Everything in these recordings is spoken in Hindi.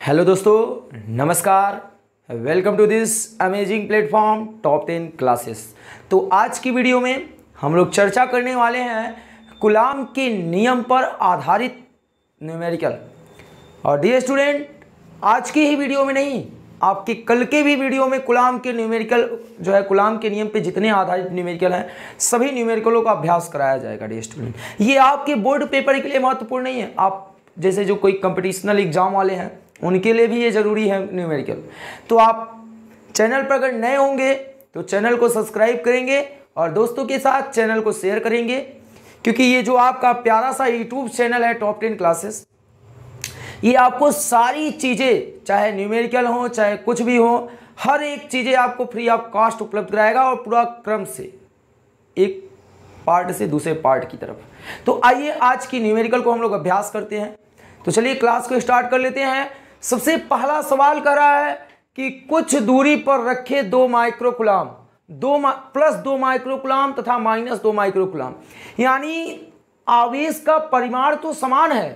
हेलो दोस्तों, नमस्कार। Welcome to this amazing platform top 10 classes. तो आज की वीडियो में हम लोग चर्चा करने वाले हैं कूलॉम के नियम पर आधारित न्यूमेरिकल। और डियर स्टूडेंट, आज की ही वीडियो में नहीं, आपके कल के भी वीडियो में कूलॉम के न्यूमेरिकल जो है, कूलॉम के नियम पे जितने आधारित न्यूमेरिकल हैं सभी न्यूमेरिकलों का अभ्यास कराया जाएगा। डियर स्टूडेंट, ये आपके बोर्ड पेपर के लिए महत्वपूर्ण नहीं है, आप जैसे जो कोई कंपटीशनल एग्जाम वाले हैं उनके लिए भी ये ज़रूरी है न्यूमेरिकल। तो आप चैनल पर अगर नए होंगे तो चैनल को सब्सक्राइब करेंगे और दोस्तों के साथ चैनल को शेयर करेंगे, क्योंकि ये जो आपका प्यारा सा यूट्यूब चैनल है टॉप 10 क्लासेस, ये आपको सारी चीज़ें, चाहे न्यूमेरिकल हो चाहे कुछ भी हो, हर एक चीज़ें आपको फ्री ऑफ कॉस्ट उपलब्ध कराएगा और पूरा क्रम से एक पार्ट से दूसरे पार्ट की तरफ। तो आइए आज की न्यूमेरिकल को हम लोग अभ्यास करते हैं। तो चलिए क्लास को स्टार्ट कर लेते हैं। सबसे पहला सवाल कर रहा है कि कुछ दूरी पर रखे 2 माइक्रोकूलम, प्लस 2 माइक्रोकूलम तथा -2 माइक्रोकूलम, यानी आवेश का परिमाण तो समान है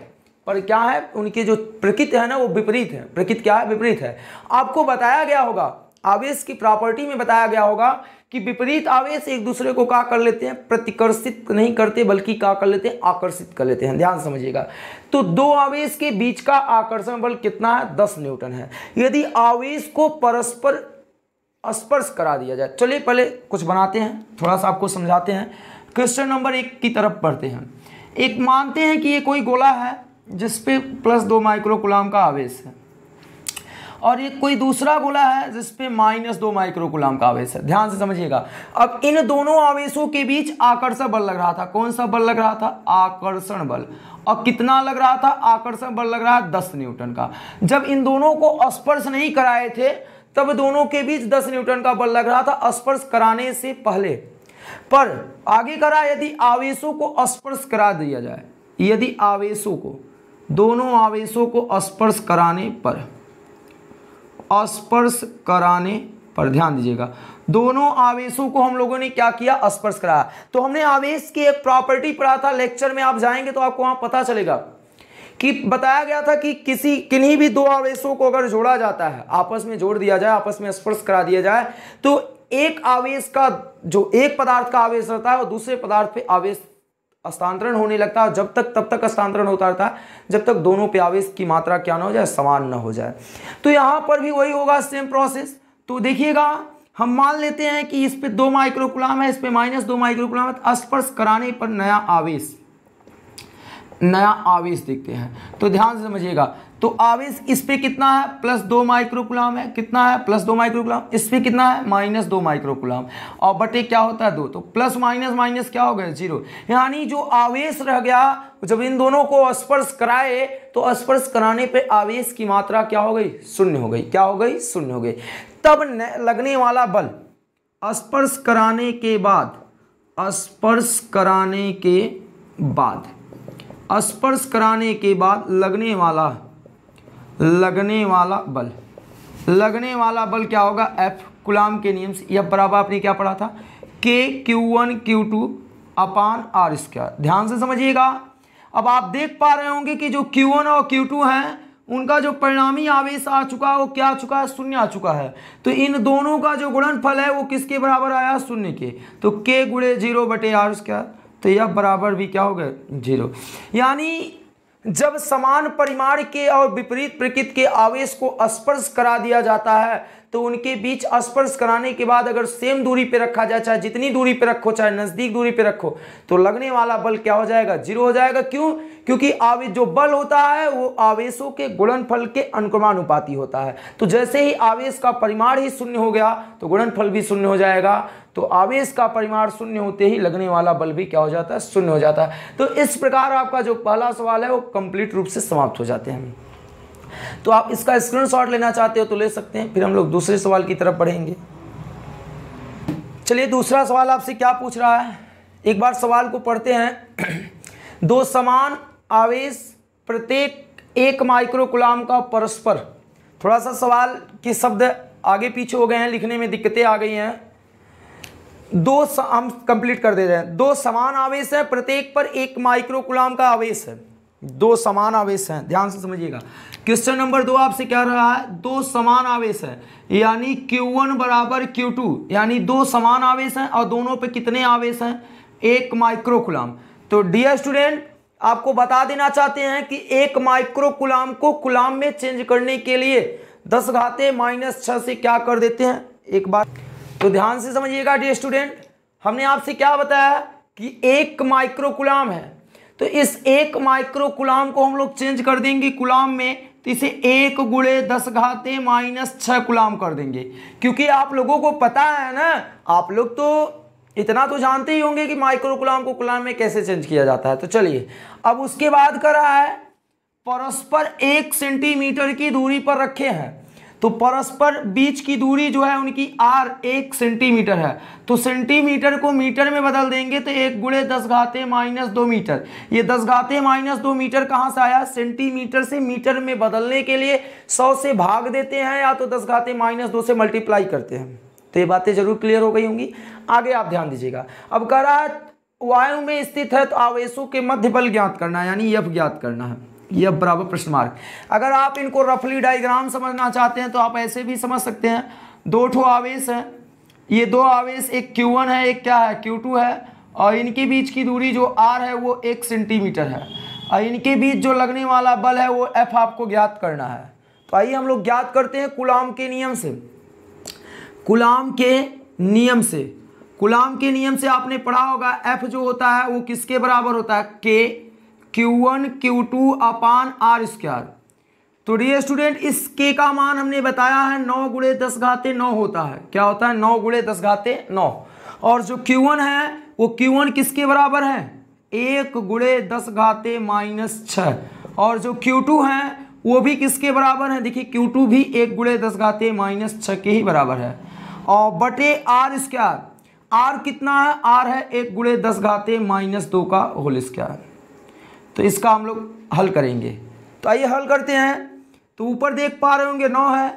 पर क्या है, उनके जो प्रकृति है ना वो विपरीत है। प्रकृति क्या है? विपरीत है। आपको बताया गया होगा, आवेश की प्रॉपर्टी में बताया गया होगा कि विपरीत आवेश एक दूसरे को क्या कर लेते हैं, प्रतिकर्षित नहीं करते बल्कि क्या कर लेते हैं, आकर्षित कर लेते हैं। ध्यान समझिएगा। तो 2 आवेश के बीच का आकर्षण बल कितना है? 10 न्यूटन है। यदि आवेश को परस्पर स्पर्श करा दिया जाए, चलिए पहले कुछ बनाते हैं, थोड़ा सा आपको समझाते हैं। क्वेश्चन नंबर 1 की तरफ पढ़ते हैं। एक मानते हैं कि ये कोई गोला है जिसपे +2 माइक्रोकूलम का आवेश है और ये कोई दूसरा गोला है जिसपे -2 माइक्रोकूलम का आवेश है। ध्यान से समझिएगा। अब इन दोनों आवेशों के बीच आकर्षण बल लग रहा था। कौन सा बल लग रहा था? आकर्षण बल। और कितना लग रहा था? आकर्षण बल लग रहा है 10 न्यूटन का। जब इन दोनों को स्पर्श नहीं कराए थे तब दोनों के बीच 10 न्यूटन का बल लग रहा था स्पर्श कराने से पहले। पर आगे करा, यदि आवेशों को स्पर्श करा दिया जाए, यदि आवेशों को, दोनों आवेशों को स्पर्श कराने पर ध्यान दीजिएगा, दोनों आवेशों को हम लोगों ने क्या किया? स्पर्श कराया। तो हमने आवेश की एक प्रॉपर्टी पढ़ा था लेक्चर में, आप जाएंगे तो आपको वहां पता चलेगा कि बताया गया था कि किन्हीं भी 2 आवेशों को अगर जोड़ा जाता है, आपस में जोड़ दिया जाए, आपस में स्पर्श करा दिया जाए, तो एक आवेश का, जो एक पदार्थ का आवेश रहता है वो दूसरे पदार्थ पे आवेश हस्तांतरण होने लगता है। जब तक तब तक हस्तांतरण होता रहता है जब तक दोनों पे आवेश की मात्रा क्या ना हो जाए, समान ना हो जाए। तो यहाँ पर भी वही होगा, सेम प्रोसेस। तो देखिएगा, हम मान लेते हैं कि इस पे 2 माइक्रोकूलम है, इस पे -2 माइक्रोकूलम है। स्पर्श कराने पर नया आवेश देखते हैं। तो ध्यान से समझिएगा। तो आवेश इस पे कितना है? +2 माइक्रोकूलम है। कितना है? +2 माइक्रोकूलम। इस पे कितना है? -2 माइक्रोकूलम। और बटे क्या होता है? 2। तो प्लस माइनस माइनस क्या हो गया? 0। यानी जो आवेश रह गया, जब इन दोनों को स्पर्श कराए तो स्पर्श कराने पे आवेश की मात्रा क्या हो गई? 0 हो गई। क्या हो गई? 0 हो गई। तब लगने वाला बल स्पर्श कराने के बाद लगने वाला बल क्या होगा? F कूलॉम के नियम से। F बराबर आपने क्या पढ़ा था? K(Q1Q2)/R²। ध्यान से समझिएगा। अब आप देख पा रहे होंगे कि जो Q1 और Q2 हैं उनका जो परिणामी आवेश आ चुका है वो क्या आ चुका है? 0 आ चुका है। तो इन दोनों का जो गुणनफल है वो किसके बराबर आया? 0 के। तो K × 0/R²। तो F बराबर भी क्या हो गया? 0। यानी जब समान परिमाण के और विपरीत प्रकृति के आवेश को स्पर्श करा दिया जाता है तो उनके बीच स्पर्श कराने के बाद अगर सेम दूरी पे रखा जाए, चाहे जितनी दूरी पे रखो, चाहे नजदीक दूरी पे रखो, तो लगने वाला बल क्या हो जाएगा? 0 हो जाएगा। क्यों? क्योंकि आवेश जो बल होता है वो आवेशों के गुणनफल के अनुक्रमानुपाती होता है। तो जैसे ही आवेश का परिमाण ही 0 हो गया तो गुणनफल भी 0 हो जाएगा। तो आवेश का परिमाण 0 होते ही लगने वाला बल भी क्या हो जाता है? 0 हो जाता है। तो इस प्रकार आपका जो पहला सवाल है वो कंप्लीट रूप से समाप्त हो जाते हैं। तो आप इसका स्क्रीनशॉट लेना चाहते हो तो ले सकते हैं, फिर हम लोग दूसरे सवाल की तरफ बढ़ेंगे। चलिए, दूसरा सवाल आपसे क्या पूछ रहा है, एक बार सवाल को पढ़ते हैं। 2 समान आवेश प्रत्येक 1 माइक्रोकूलम का परस्पर, थोड़ा सा सवाल के शब्द आगे पीछे हो गए हैं, लिखने में दिक्कतें आ गई हैं। हम कंप्लीट कर दे रहे हैं। 2 समान आवेश है, प्रत्येक पर 1 माइक्रोकूलम का आवेश है। दो समान आवेश हैं, ध्यान से समझिएगा। क्वेश्चन नंबर 2 आपसे क्या रहा है, दो समान आवेश है, यानी Q1 बराबर Q2, यानी दो समान आवेश हैं और दोनों पे कितने आवेश हैं, 1 माइक्रो कूलाम। तो डियर स्टूडेंट, आपको बता देना चाहते हैं कि 1 माइक्रो कूलाम को कूलाम में चेंज करने के लिए 10⁻⁻6 से क्या कर देते हैं, एक बार तो ध्यान से समझिएगा डियर स्टूडेंट। हमने आपसे क्या बताया कि 1 माइक्रो कूलाम है, तो इस 1 माइक्रो कूलाम को हम लोग चेंज कर देंगे कूलाम में, तो इसे 1 गुणे 10⁻⁻6 कूलाम कर देंगे। क्योंकि आप लोगों को पता है ना, आप लोग तो इतना तो जानते ही होंगे कि माइक्रो कूलाम को कूलाम में कैसे चेंज किया जाता है। तो चलिए, अब उसके बाद कर रहा है परस्पर 1 सेंटीमीटर की दूरी पर रखे हैं, तो परस्पर बीच की दूरी जो है उनकी r 1 सेंटीमीटर है, तो सेंटीमीटर को मीटर में बदल देंगे तो 1 गुणे 10⁻⁻2 मीटर। ये 10⁻⁻2 मीटर कहाँ से आया, सेंटीमीटर से मीटर में बदलने के लिए 100 से भाग देते हैं या तो 10⁻2 से मल्टीप्लाई करते हैं। तो ये बातें जरूर क्लियर हो गई होंगी। आगे आप ध्यान दीजिएगा। अब कह रहा है वायु में स्थित है तो आवेशों के मध्य बल ज्ञात करना है, यानी F ज्ञात करना है, F बराबर प्रश्न मार्क। अगर आप इनको रफली डायग्राम समझना चाहते हैं तो आप ऐसे भी समझ सकते हैं। 2 ठो आवेश हैं, ये 2 आवेश, एक Q1 है, एक क्या है Q2 है, और इनके बीच की दूरी जो r है वो 1 सेंटीमीटर है, और इनके बीच जो लगने वाला बल है वो F आपको ज्ञात करना है। तो आइए हम लोग ज्ञात करते हैं कूलाम के नियम से। कूलाम के नियम से, कूलाम के नियम से आपने पढ़ा होगा F जो होता है वो किसके बराबर होता है, K Q1 Q2 अपान r²। तो डियर स्टूडेंट, इस K का मान हमने बताया है 9 गुणे 10⁻9 होता है। क्या होता है, 9 गुणे 10⁻9। और जो Q1 है वो Q1 किसके बराबर है, 1 गुणे 10⁻⁻6। और जो Q2 है वो भी किसके बराबर है, देखिए Q2 भी 1 गुणे 10⁻⁻6 के ही बराबर है। और बटे r², r कितना है, r है 1 गुणे 10⁻2 का होल स्क्वायर। तो इसका हम लोग हल करेंगे। तो आइए हल करते हैं। तो ऊपर देख पा रहे होंगे 9 है,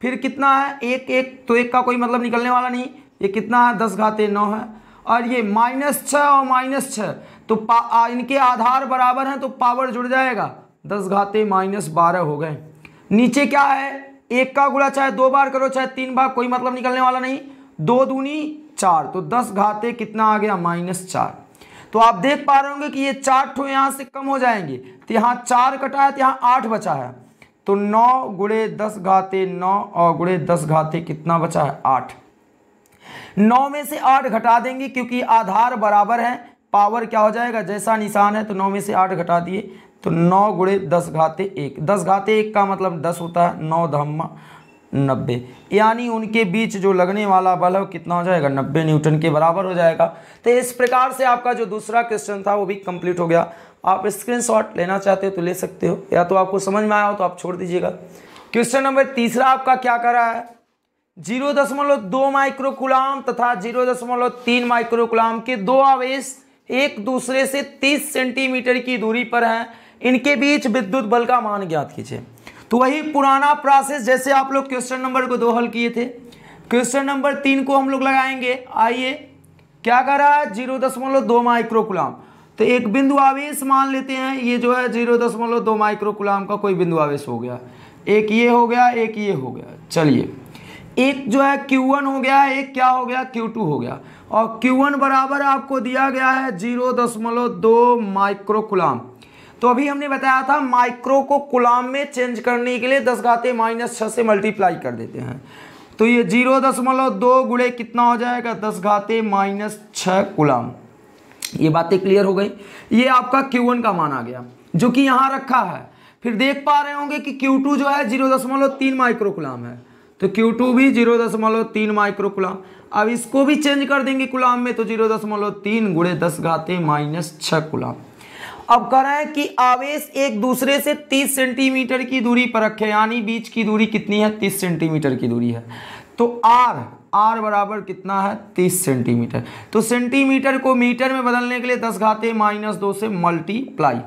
फिर कितना है 1 1, तो 1 का कोई मतलब निकलने वाला नहीं, ये कितना है 10⁻9 है, और ये -6 और -6, तो इनके आधार बराबर हैं तो पावर जुड़ जाएगा, 10⁻12 हो गए। नीचे क्या है, 1 का गुणा चाहे 2 बार करो चाहे 3 बार, कोई मतलब निकलने वाला नहीं, 2 दूनी 4, तो 10 कितना आ गया, -4। तो आप देख पा रहे होंगे कि ये 4 ठो यहाँ से कम हो जाएंगे, तो यहाँ 4 कटा है तो यहाँ 8 बचा है, तो 9 गुणे 10⁻9 और गुणे 10 कितना बचा है, 8। 9 में से 8 घटा देंगे क्योंकि आधार बराबर है, पावर क्या हो जाएगा, जैसा निशान है, तो 9 में से 8 घटा दिए तो 9 गुणे 10⁻1। 10⁻1 का मतलब 10 होता है, 9×90, यानी उनके बीच जो लगने वाला बल है कितना हो जाएगा, 90 न्यूटन के बराबर हो जाएगा। तो इस प्रकार से आपका जो दूसरा क्वेश्चन था वो भी कंप्लीट हो गया। आप स्क्रीनशॉट लेना चाहते हो तो ले सकते हो, या तो आपको समझ में आया हो तो आप छोड़ दीजिएगा। क्वेश्चन नंबर तीसरा आपका क्या कर रहा है, 0.2 माइक्रो कूलाम तथा 0.3 माइक्रो कूलाम के 2 आवेश एक दूसरे से 30 सेंटीमीटर की दूरी पर हैं, इनके बीच विद्युत बल का मान ज्ञात कीजिए। तो वही पुराना प्रोसेस जैसे आप लोग क्वेश्चन नंबर को 2 हल किए थे, क्वेश्चन नंबर 3 को हम लोग लगाएंगे। आइए क्या कर रहा है, 0.2 माइक्रो कूलाम, तो एक बिंदु आवेश मान लेते हैं, ये जो है 0.2 माइक्रो कूलाम का कोई बिंदु आवेश हो गया, एक ये हो गया, एक ये हो गया। चलिए, एक जो है Q1 हो गया, एक क्या हो गया, Q2 हो गया, और Q1 बराबर आपको दिया गया है 0.2 माइक्रो कूलाम। तो अभी हमने बताया था माइक्रो को कूलाम में चेंज करने के लिए 10⁻6 से मल्टीप्लाई कर देते हैं, तो ये 0.2 गुणे कितना हो जाएगा, 10⁻6 कूलाम। ये बातें क्लियर हो गई। ये आपका Q1 का मान आ गया जो कि यहाँ रखा है। फिर देख पा रहे होंगे कि Q2 जो है 0.3 माइक्रो कूलाम है, तो Q2 भी 0.3 माइक्रो कूलाम। अब इसको भी चेंज कर देंगे कूलाम में, तो 0.3 गुणे 10⁻6 कूलाम। अब कह रहे हैं कि आवेश एक दूसरे से 30 सेंटीमीटर की दूरी पर रखे, यानी बीच की दूरी कितनी है, 30 सेंटीमीटर की दूरी है। तो r बराबर कितना है, 30 सेंटीमीटर। तो सेंटीमीटर को मीटर में बदलने के लिए 10⁻2 से मल्टीप्लाई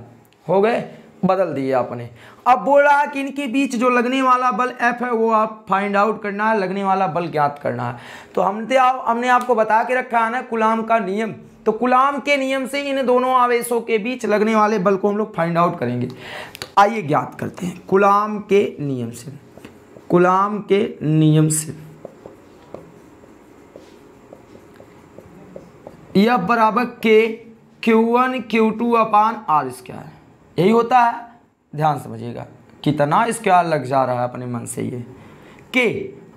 हो गए, बदल दिए आपने। अब बोल रहा है कि इनके बीच जो लगने वाला बल F है वो आप फाइंड आउट करना है, लगने वाला बल ज्ञात करना है। तो हमने आपको बता के रखा है ना कूलाम का नियम, तो कूलाम के नियम से इन दोनों आवेशों के बीच लगने वाले बल को हम लोग फाइंड आउट करेंगे। तो आइए ज्ञात करते हैं कूलाम के नियम से। कूलाम के नियम से F बराबर K Q1 Q2 अपान R स्क्वायर, यही होता है। ध्यान समझिएगा कितना स्क्वायर लग जा रहा है अपने मन से ये K।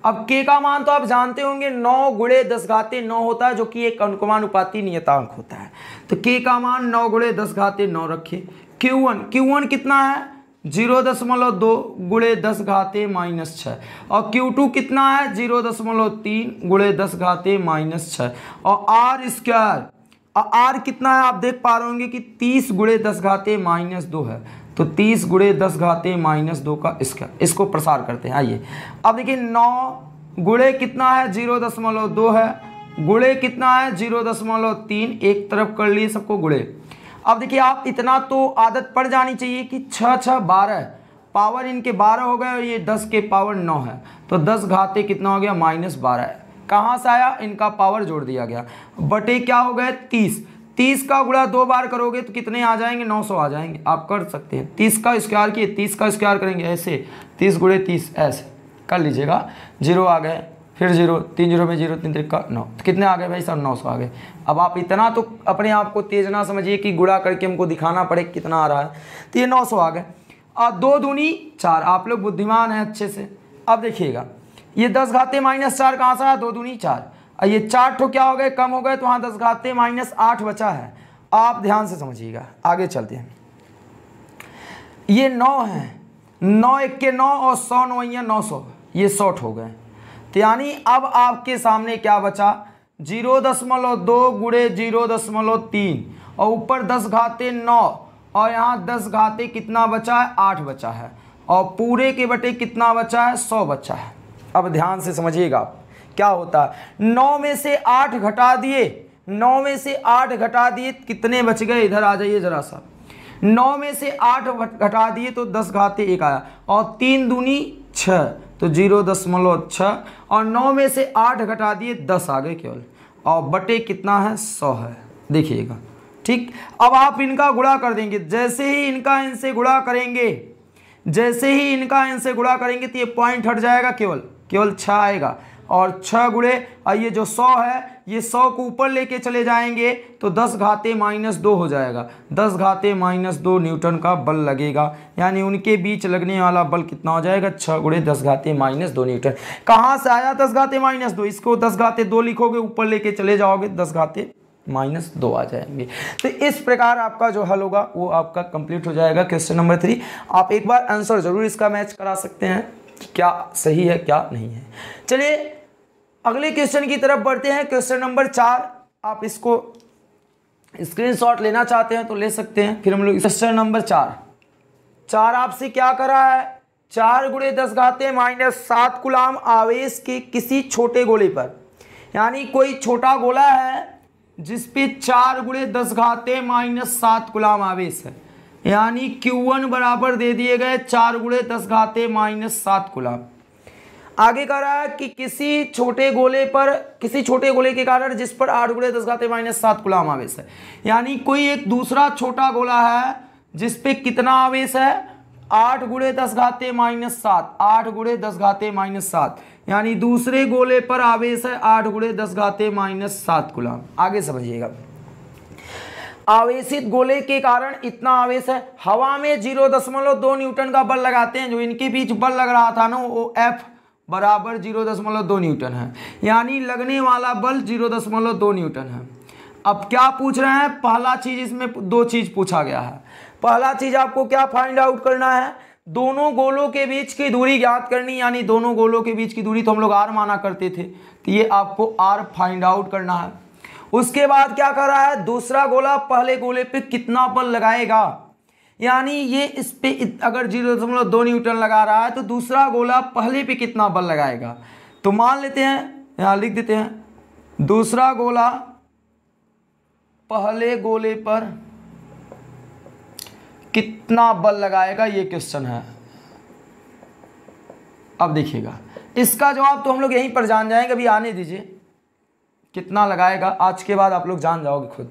अब K का मान तो आप जानते होंगे 9 गुणे 10 घाते 9 होता है, जो कि एक अनुक्रमानुपाती नियतांक होता है। तो K का मान 9 गुणे 10 घाते 9 रखिए। Q1 कितना है 0.2 गुणे 10 घाते -6, और Q2 कितना है 0.3 गुणे 10 घाते -6, और R स्क्वायर R कितना है आप देख पा रहे होंगे कि 30 गुणे 10 घाते -2 है। तो 30 गुणे 10 घाते -2 का स्क्वायर, इसको प्रसार करते हैं। आइए अब देखिए 9 गुणे कितना है 0.2 है, गुणे कितना है 0.3, एक तरफ कर लिए सबको गुणे। अब देखिए आप इतना तो आदत पड़ जानी चाहिए कि 6 6 12 पावर इनके 12 हो गए और ये 10 के पावर 9 है, तो 10 घाते कितना हो गया -12 है। कहाँ से आया, इनका पावर जोड़ दिया गया, बटे क्या हो गए 30 का गुणा 2 बार करोगे तो कितने आ जाएंगे 900 आ जाएंगे। आप कर सकते हैं 30 का स्क्वायर किए, 30 का स्क्वायर करेंगे ऐसे 30 गुणे 30 ऐसे कर लीजिएगा, 0 आ गए, फिर 0, 3 0 में 0, 3 3 का 9, तो कितने आ गए भाई साहब 900 आ गए। अब आप इतना तो अपने आप को तेज ना समझिए कि गुणा करके हमको दिखाना पड़े कितना आ रहा है, तो ये 900 आ गए। और 2 दूनी 4, आप लोग बुद्धिमान हैं अच्छे से। अब देखिएगा ये 10 घाते -4 कहाँ से आया, 2 दूनी 4, और ये 4 ठो क्या हो गए कम हो गए, तो वहाँ 10 घाते -8 बचा है। आप ध्यान से समझिएगा, आगे चलते हैं। ये 9 है, 9 1 के 9 और 100 9 900, ये 100 हो गए। तो यानी अब आपके सामने क्या बचा 0.2 गुणे 0.3, और ऊपर 10 घाते 9, और यहाँ 10 घाते कितना बचा है 8 बचा है, और पूरे के बटे कितना बचा है 100 बचा है। अब ध्यान से समझिएगा क्या होता है, 9 में से 8 घटा दिए, 9 में से 8 घटा दिए कितने बच गए, इधर आ जाइए जरा सा। 9 में से 8 घटा दिए तो 10 घाते 1 आया, और 3 दूनी 6, तो 0.6, और 9 में से 8 घटा दिए 10 आ गए केवल, और बटे कितना है 100 है। देखिएगा ठीक। अब आप इनका गुणा कर देंगे, जैसे ही इनका इनसे गुणा करेंगे, जैसे ही इनका इनसे गुणा करेंगे तो ये पॉइंट हट जाएगा, केवल 6 आएगा, और 6 गुणे और ये जो 100 है ये 100 को ऊपर लेके चले जाएंगे तो 10 घाते -2 हो जाएगा। 10 घाते -2 न्यूटन का बल लगेगा, यानी उनके बीच लगने वाला बल कितना हो जाएगा 6 गुणे 10 घाते -2 न्यूटन। कहाँ से आया 10 घाते -2, इसको 10 घाते 2 लिखोगे, ऊपर लेके चले जाओगे 10 घाते -2 आ जाएंगे। तो इस प्रकार आपका जो हल होगा वो आपका कंप्लीट हो जाएगा क्वेश्चन नंबर 3। आप एक बार आंसर जरूर इसका मैच करा सकते हैं कि क्या सही है क्या नहीं है। चलिए अगले क्वेश्चन की तरफ बढ़ते हैं। क्वेश्चन नंबर 4, आप इसको स्क्रीनशॉट लेना चाहते हैं तो ले सकते हैं। फिर हम लोग क्वेश्चन नंबर 4 आपसे क्या करा है, 4 गुणे 10 घाते -7 कूलाम आवेश के किसी छोटे गोले पर, यानी कोई छोटा गोला है जिस पे 4 गुणे 10 घाते -7 कूलाम आवेश है, यानी Q1 बराबर दे दिए गए 4 गुणे 10 घाते -7 कूलाम। आगे कह रहा है कि किसी छोटे गोले के कारण जिस पर 8 गुणे 10 घाते -7 कूलाम आवेश है, यानी कोई एक दूसरा छोटा गोला है जिस पे कितना आवेश है 8 गुणे 10 घाते -7, 8 गुणे 10 घाते -7, यानी दूसरे गोले पर आवेश है 8 गुणे 10 घाते -7 कूलाम। आगे समझिएगा, आवेशित गोले के कारण इतना आवेश है, हवा में 0.2 न्यूटन का बल लगाते हैं, जो इनके बीच बल लग रहा था ना वो F बराबर 0.2 न्यूटन है, यानी लगने वाला बल 0.2 न्यूटन है। अब क्या पूछ रहे हैं, पहला चीज इसमें 2 चीज पूछा गया है। पहला चीज आपको क्या फाइंड आउट करना है, दोनों गोलों के बीच की दूरी ज्ञात करनी, यानी दोनों गोलों के बीच की दूरी तो हम लोग r माना करते थे, तो ये आपको r फाइंड आउट करना है। उसके बाद क्या कर रहा है, दूसरा गोला पहले गोले पे कितना बल लगाएगा, यानी ये इस पे अगर 0.2 न्यूटन लगा रहा है तो दूसरा गोला पहले पे कितना बल लगाएगा। तो मान लेते हैं, यहाँ लिख देते हैं, दूसरा गोला पहले गोले पर कितना बल लगाएगा, ये क्वेश्चन है। अब देखिएगा इसका जवाब तो हम लोग यहीं पर जान जाएंगे, अभी आने दीजिए। कितना लगाएगा आज के बाद आप लोग जान जाओगे खुद।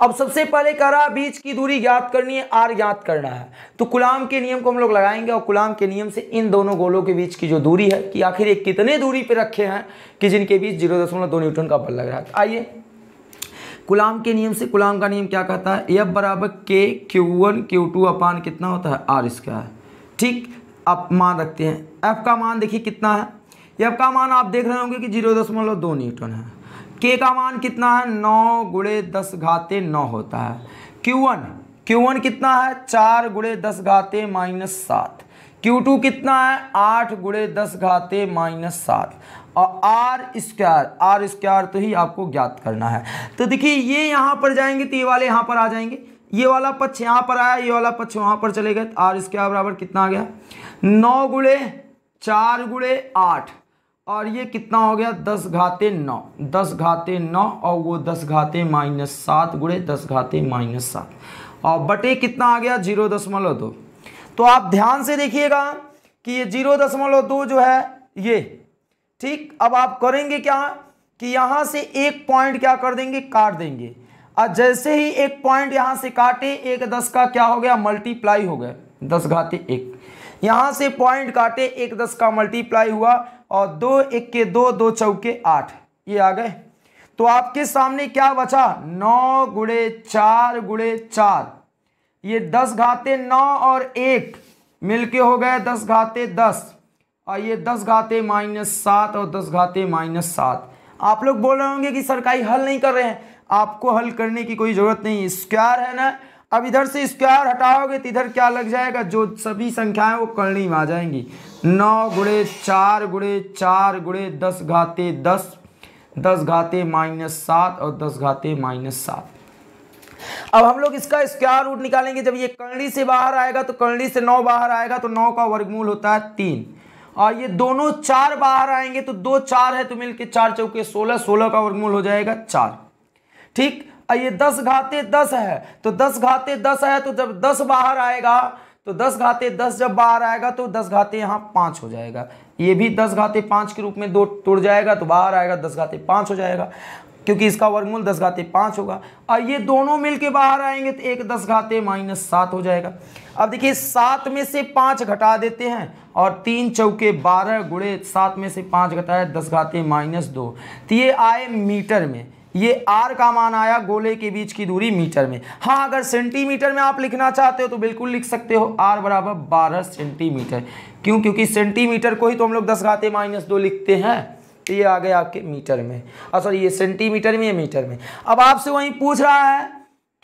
अब सबसे पहले कह रहा बीच की दूरी ज्ञात करनी है, आर ज्ञात करना है, तो कूलाम के नियम को हम लोग लगाएंगे और कूलाम के नियम से इन दोनों गोलों के बीच की जो दूरी है कि आखिर ये कितने दूरी पे रखे हैं कि जिनके बीच 0.2 न्यूटन का बल लग रहा है। आइए कूलाम के नियम से, कूलाम का नियम क्या कहता है, F बराबर K Q1 Q2 अपान कितना होता है आर स्क्वायर। ठीक, अब मान रखते हैं F का मान देखिए कितना है, F का मान आप देख रहे होंगे कि 0.2 न्यूटन है। K का मान कितना है 9 गुणे 10 घाते 9 होता है। Q1 कितना है 4 गुणे 10 घाते -7। Q2 कितना है 8 गुणे 10 घाते -7 और आर स्क्वायर तो ही आपको ज्ञात करना है। तो देखिए ये यहाँ पर जाएंगे तो ये वाले यहाँ पर आ जाएंगे, ये वाला पक्ष यहाँ पर आया, ये वाला पक्ष वहाँ पर चले गए। आर स्क्वायर बराबर कितना आ गया 9 गुणे 4 गुणे 8 और ये कितना हो गया 10 घाते 9, 10 घाते 9 और वो 10 घाते -7 गुणे 10 घाते -7 और बटे कितना आ गया 0.2। तो आप ध्यान से देखिएगा कि ये 0.2 जो है ये ठीक। अब आप करेंगे क्या कि यहाँ से एक पॉइंट क्या कर देंगे काट देंगे और जैसे ही एक पॉइंट यहाँ से काटे 1 10 का क्या हो गया मल्टीप्लाई हो गया 10 घाते 1। यहाँ से पॉइंट काटे 1 10 का मल्टीप्लाई हुआ और 2 1 के 2 2 चौके 8 ये आ गए। तो आपके सामने क्या बचा 9 गुणे 4 गुणे 4, ये 10 घाते 9 और 1 मिलके हो गए 10 घाते 10 और ये 10 घाते -7 और 10 घाते -7। आप लोग बोल रहे होंगे कि सरकारी हल नहीं कर रहे हैं, आपको हल करने की कोई ज़रूरत नहीं, स्क्वायर है ना। अब इधर से स्क्वायर हटाओगे तो इधर क्या लग जाएगा, जो सभी संख्याएं वो करनी में आ जाएंगी। 9 गुणे 4 गुणे 4 गुणे 10 घाते 10, 10 घाते -7 और 10 घाते -7। अब हम लोग इसका स्क्वायर रूट निकालेंगे। जब ये करनी से बाहर आएगा तो करनी से 9 बाहर आएगा तो 9 का वर्गमूल होता है 3 और ये दोनों 4 बाहर आएंगे तो 2 4 है तो मिलके 4 चौके 16, 16 का वर्गमूल हो जाएगा 4। ठीक, और ये 10 घाते 10 है तो 10 घाते 10 है तो जब 10 बाहर आएगा तो 10 घाते 10 जब बाहर आएगा तो 10 घाते यहाँ 5 हो जाएगा। ये भी 10 घाते 5 के रूप में 2 टूट जाएगा तो बाहर आएगा 10 घाते 5 हो जाएगा क्योंकि इसका वर्गमूल 10 घाते 5 होगा। और ये दोनों मिलके बाहर आएंगे तो एक 10 घाते -7 हो जाएगा। अब देखिए 7 में से 5 घटा देते हैं और 3 चौके 12 गुणे 7 में से 5 घटाए 10 घाते -2 तो ये आए मीटर में। ये आर का मान आया गोले के बीच की दूरी मीटर में। हाँ, अगर सेंटीमीटर में आप लिखना चाहते हो तो बिल्कुल लिख सकते हो, आर बराबर 12 सेंटीमीटर। क्यों? क्योंकि सेंटीमीटर को ही तो हम लोग 10 घाते -2 लिखते हैं। तो ये आ गया आपके मीटर में, सॉरी ये सेंटीमीटर में, ये मीटर में। अब आपसे वही पूछ रहा है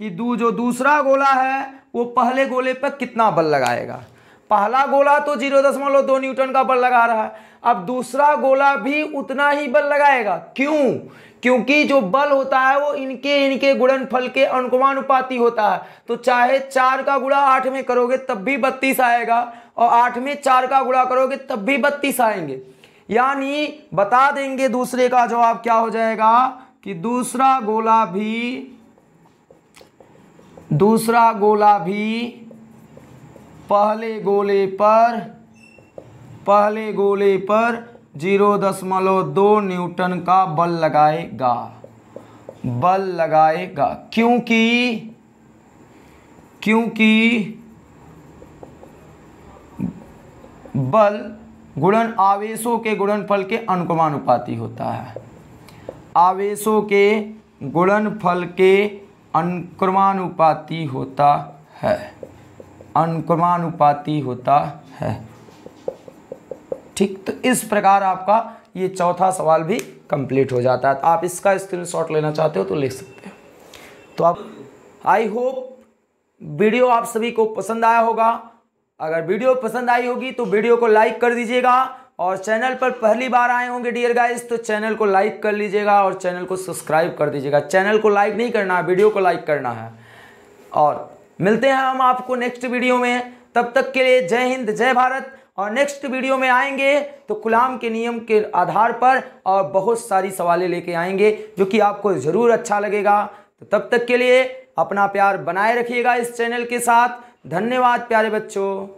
कि जो दूसरा गोला है वो पहले गोले पर कितना बल लगाएगा। पहला गोला तो 0.2 न्यूटन का बल लगा रहा है, अब दूसरा गोला भी उतना ही बल लगाएगा। क्यों? क्योंकि जो बल होता है वो इनके गुणनफल के अनुपाती होता है। तो चाहे 4 का गुणा 8 में करोगे तब भी 32 आएगा और 8 में 4 का गुणा करोगे तब भी 32 आएंगे। यानी बता देंगे दूसरे का जवाब क्या हो जाएगा कि दूसरा गोला भी पहले गोले पर 0.2 न्यूटन का बल लगाएगा। क्योंकि बल गुणन आवेशों के गुणनफल के अनुक्रमानुपाती होता है। आवेशों के गुणनफल के अनुक्रमानुपाती होता है। ठीक, तो इस प्रकार आपका ये चौथा सवाल भी कंप्लीट हो जाता है। तो आप इसका स्क्रीनशॉट लेना चाहते हो तो ले सकते हो। तो आप आई होप वीडियो आप सभी को पसंद आया होगा। अगर वीडियो पसंद आई होगी तो वीडियो को लाइक कर दीजिएगा और चैनल पर पहली बार आए होंगे डियर गाइस तो चैनल को लाइक कर लीजिएगा और चैनल को सब्सक्राइब कर दीजिएगा। चैनल को लाइक नहीं करना है, वीडियो को लाइक करना है। और मिलते हैं हम आपको नेक्स्ट वीडियो में, तब तक के लिए जय हिंद जय भारत। और नेक्स्ट वीडियो में आएंगे तो कूलाम के नियम के आधार पर और बहुत सारी सवालें लेके आएंगे जो कि आपको ज़रूर अच्छा लगेगा। तो तब तक के लिए अपना प्यार बनाए रखिएगा इस चैनल के साथ। धन्यवाद प्यारे बच्चों।